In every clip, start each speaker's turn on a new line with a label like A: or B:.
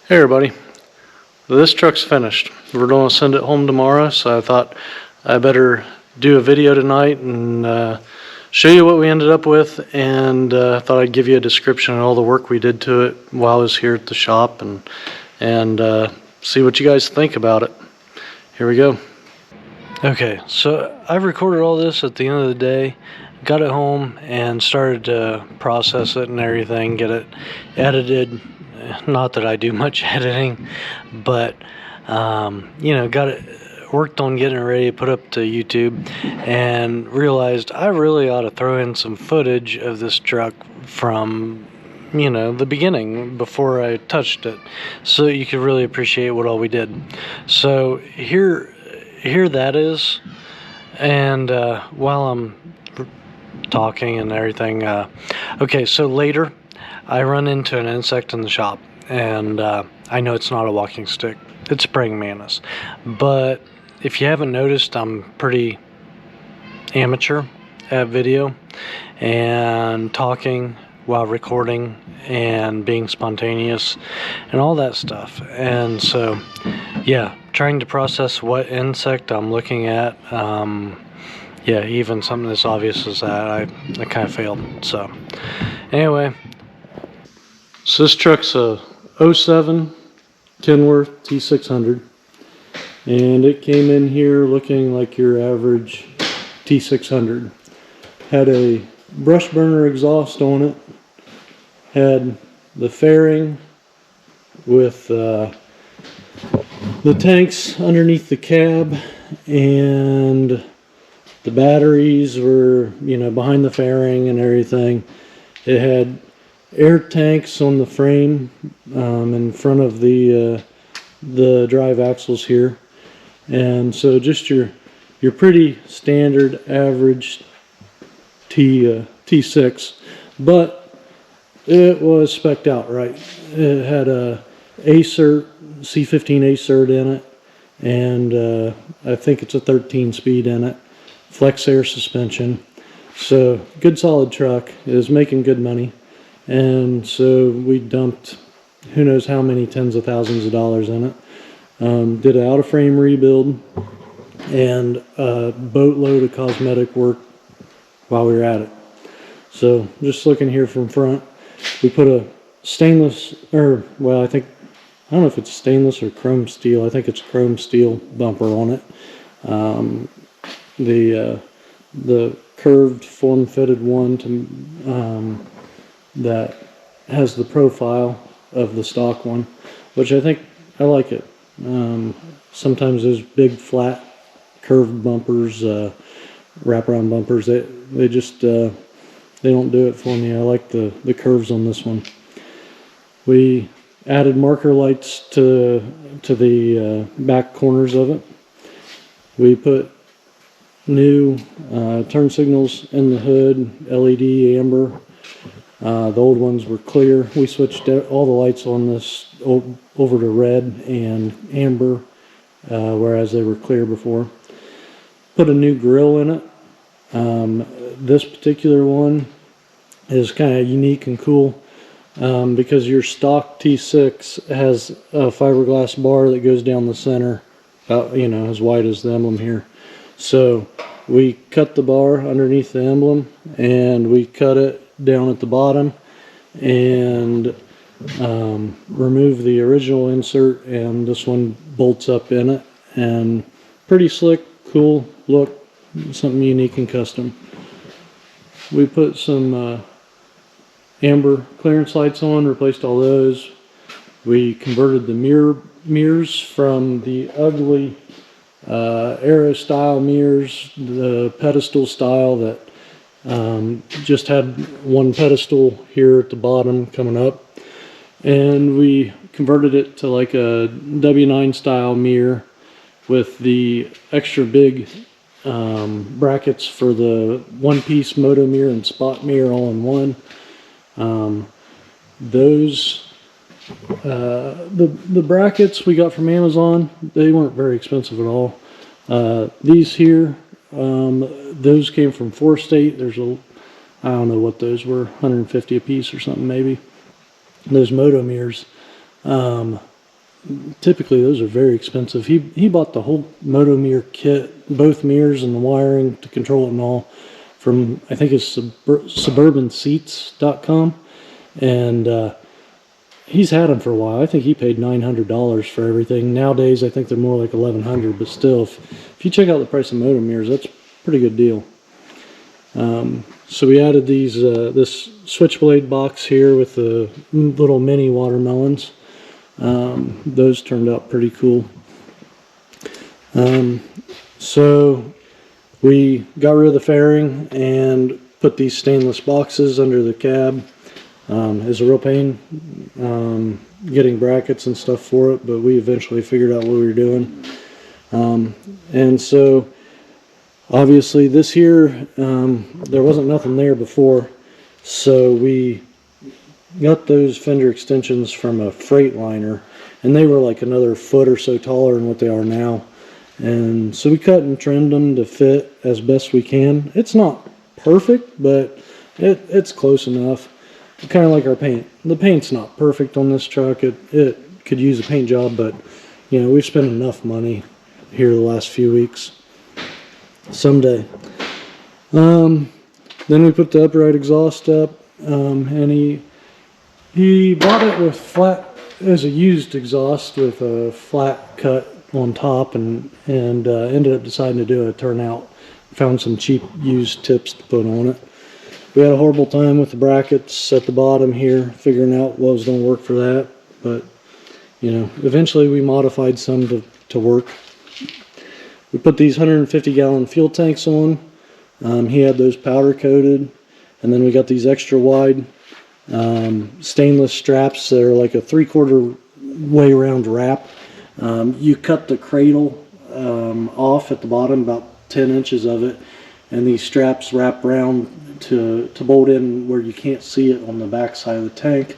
A: Hey everybody, this truck's finished. We're going to send it home tomorrow, so I thought I better do a video tonight and show you what we ended up with, and thought I'd give you a description of all the work we did to it while I was here at the shop, and see what you guys think about it. Here we go. Okay, so I've recorded all this at the end of the day, got it home and started to process it and everything, get it edited. Not that I do much editing, but got it worked on getting it ready to put up to YouTube, and realized I really ought to throw in some footage of this truck from the beginning before I touched it, so you could really appreciate what all we did. So here that is, and while I'm talking and everything, okay, so later I run into an insect in the shop, and I know it's not a walking stick, it's a praying mantis. But if you haven't noticed, I'm pretty amateur at video and talking while recording and being spontaneous and all that stuff. And so, yeah, trying to process what insect I'm looking at. Yeah, even something as obvious as that, I kind of failed. So, anyway. So this truck's a 07 Kenworth T600, and it came in here looking like your average T600. Had a brush burner exhaust on it, had the fairing with the tanks underneath the cab, and the batteries were behind the fairing and everything. It had air tanks on the frame in front of the drive axles here, and so just your pretty standard average T6, but it was spec'd out right. It had a A-cert, C15 A-cert in it, and I think it's a 13-speed in it, flex air suspension. So good solid truck. It was making good money. And so we dumped who knows how many tens of thousands of dollars in it. Did an out-of-frame rebuild and a boatload of cosmetic work while we were at it. So just looking here from front, we put a stainless, I don't know if it's stainless or chrome steel. I think it's chrome steel bumper on it. The curved form-fitted one that has the profile of the stock one, which I think I like it. Sometimes those big flat curved bumpers, wraparound bumpers, they just they don't do it for me. I like the curves on this one. We added marker lights to the back corners of it. We put new turn signals in the hood, LED amber. The old ones were clear. We switched all the lights on this over to red and amber, whereas they were clear before. Put a new grille in it. This particular one is kind of unique and cool because your stock T6 has a fiberglass bar that goes down the center, about as wide as the emblem here. So we cut the bar underneath the emblem, and we cut it down at the bottom and remove the original insert, and this one bolts up in it, and pretty slick, cool look, something unique and custom. We put some amber clearance lights on, replaced all those. We converted the mirrors from the ugly Aero style mirrors, the pedestal style that just had one pedestal here at the bottom coming up, and we converted it to like a W9 style mirror with the extra big brackets for the one-piece moto mirror and spot mirror all in one. The brackets we got from Amazon, they weren't very expensive at all. These here, those came from Forestate. I don't know what those were, 150 a piece or something maybe. Those moto mirrors, typically those are very expensive. He bought the whole moto mirror kit, both mirrors and the wiring to control it and all, from I think it's suburbanseats.com, and he's had them for a while. I think he paid $900 for everything. Nowadays I think they're more like $1,100, but still, if you check out the price of moto mirrors, that's a pretty good deal. So we added these this switchblade box here with the little mini watermelons. Those turned out pretty cool. So we got rid of the fairing and put these stainless boxes under the cab. It's a real pain getting brackets and stuff for it, but we eventually figured out what we were doing. And so obviously this here, there wasn't nothing there before, so we got those Fender Extensions from a Freightliner, and they were like another foot or so taller than what they are now. And so we cut and trimmed them to fit as best we can. It's not perfect, but it's close enough. Kind of like our paint. The paint's not perfect on this truck. It could use a paint job, but you know, we've spent enough money here the last few weeks. Someday. Then we put the upright exhaust up, and he bought it with flat, as a used exhaust with a flat cut on top, and ended up deciding to do a turnout. Found some cheap used tips to put on it. We had a horrible time with the brackets at the bottom here, figuring out what was going to work for that, but you know, eventually we modified some to work. We put these 150-gallon fuel tanks on. He had those powder coated, and then we got these extra wide stainless straps that are like a 3/4 way round wrap. You cut the cradle off at the bottom, about 10 inches of it, and these straps wrap around to bolt in where you can't see it on the back side of the tank.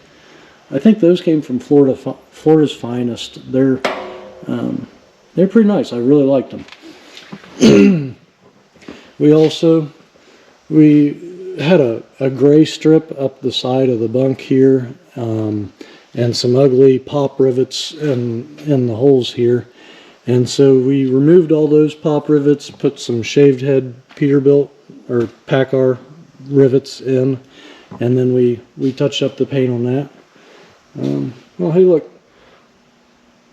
A: I think those came from Florida's Finest. They're pretty nice. I really liked them. We had a gray strip up the side of the bunk here, and some ugly pop rivets in the holes here, and so we removed all those pop rivets, put some shaved head Peterbilt or PACCAR rivets in, and then we touched up the paint on that. Well, hey, look,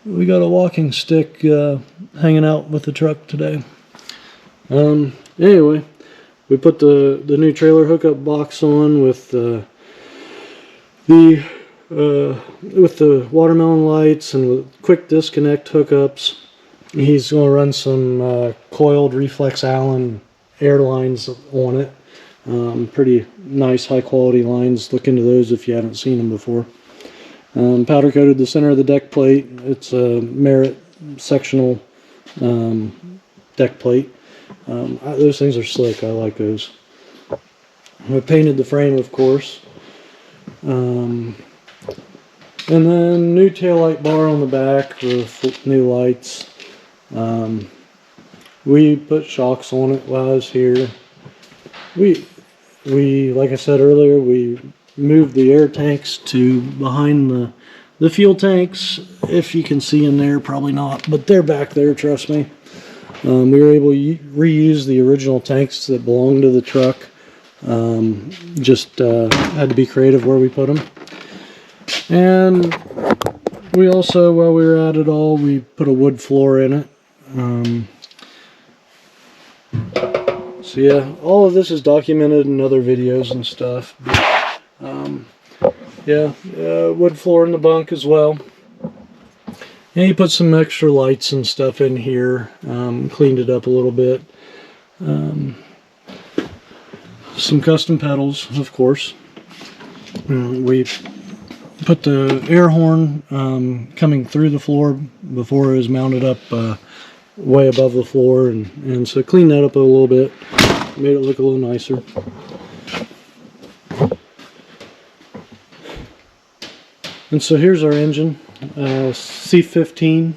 A: we got a walking stick hanging out with the truck today. Anyway, we put the new trailer hookup box on with the watermelon lights and with quick disconnect hookups. He's going to run some coiled reflex Allen air lines on it. Pretty nice high quality lines. Look into those if you haven't seen them before. Powder coated the center of the deck plate. It's a Merit sectional deck plate. Those things are slick. I like those. I painted the frame, of course. And then new taillight bar on the back with new lights. We put shocks on it while I was here. We like I said earlier, we moved the air tanks to behind the fuel tanks. If you can see in there, probably not, but they're back there, trust me. We were able to reuse the original tanks that belonged to the truck. Just had to be creative where we put them. And we also, while we were at it all, we put a wood floor in it. So yeah, all of this is documented in other videos and stuff. Wood floor in the bunk as well. And he put some extra lights and stuff in here, cleaned it up a little bit. Some custom pedals, of course. We put the air horn coming through the floor before it was mounted up way above the floor, and so cleaned that up a little bit, made it look a little nicer. And so here's our engine, C15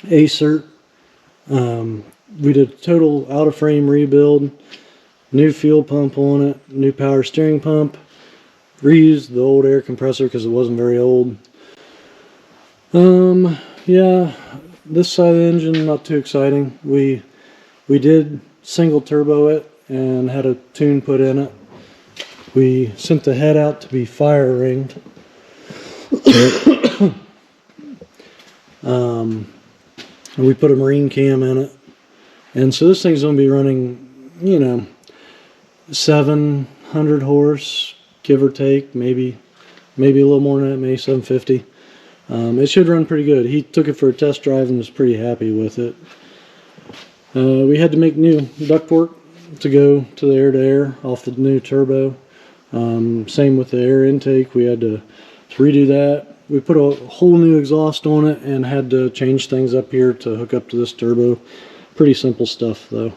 A: ACERT. We did a total out of frame rebuild, new fuel pump on it, new power steering pump, reused the old air compressor because it wasn't very old. Yeah, this side of the engine, not too exciting. We did single turbo it and had a tune put in it. We sent the head out to be fire ringed. And we put a marine cam in it. And so this thing's going to be running, you know, 700 horse, give or take, maybe a little more than that, maybe 750. It should run pretty good. He took it for a test drive and was pretty happy with it. We had to make new ductwork to go to the air-to-air off the new turbo. Same with the air intake. We had to redo that. We put a whole new exhaust on it and had to change things up here to hook up to this turbo. Pretty simple stuff though.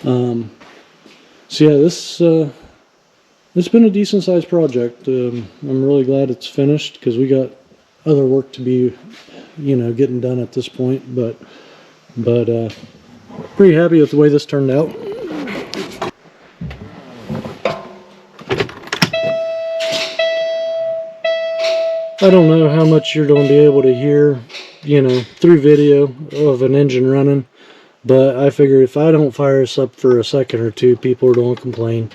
A: So yeah, this it's been a decent sized project. I'm really glad it's finished because we got other work to be, you know, getting done at this point, but pretty happy with the way this turned out. I don't know how much you're going to be able to hear, you know, through video of an engine running, but I figure if I don't fire this up for a second or two, people are going to complain.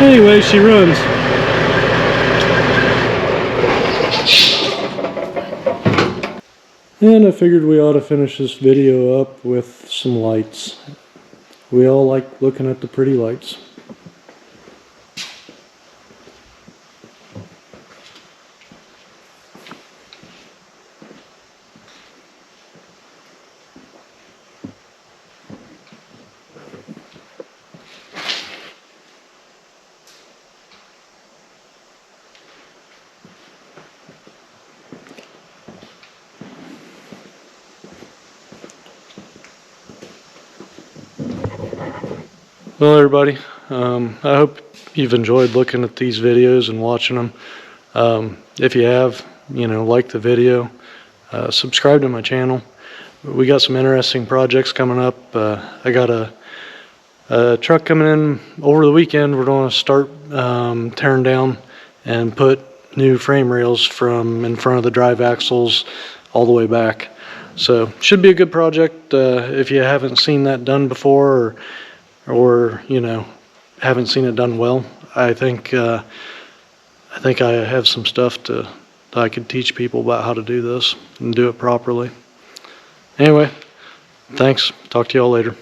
A: Anyway, she runs. And I figured we ought to finish this video up with some lights. We all like looking at the pretty lights. Well, everybody, I hope you've enjoyed looking at these videos and watching them. If you have, you know, like the video, subscribe to my channel. We got some interesting projects coming up. I got a truck coming in over the weekend. We're going to start tearing down and put new frame rails from in front of the drive axles all the way back. So should be a good project. If you haven't seen that done before, or you know, haven't seen it done well, I think I have some stuff that I could teach people about how to do this and do it properly. Anyway, thanks. Talk to y'all later.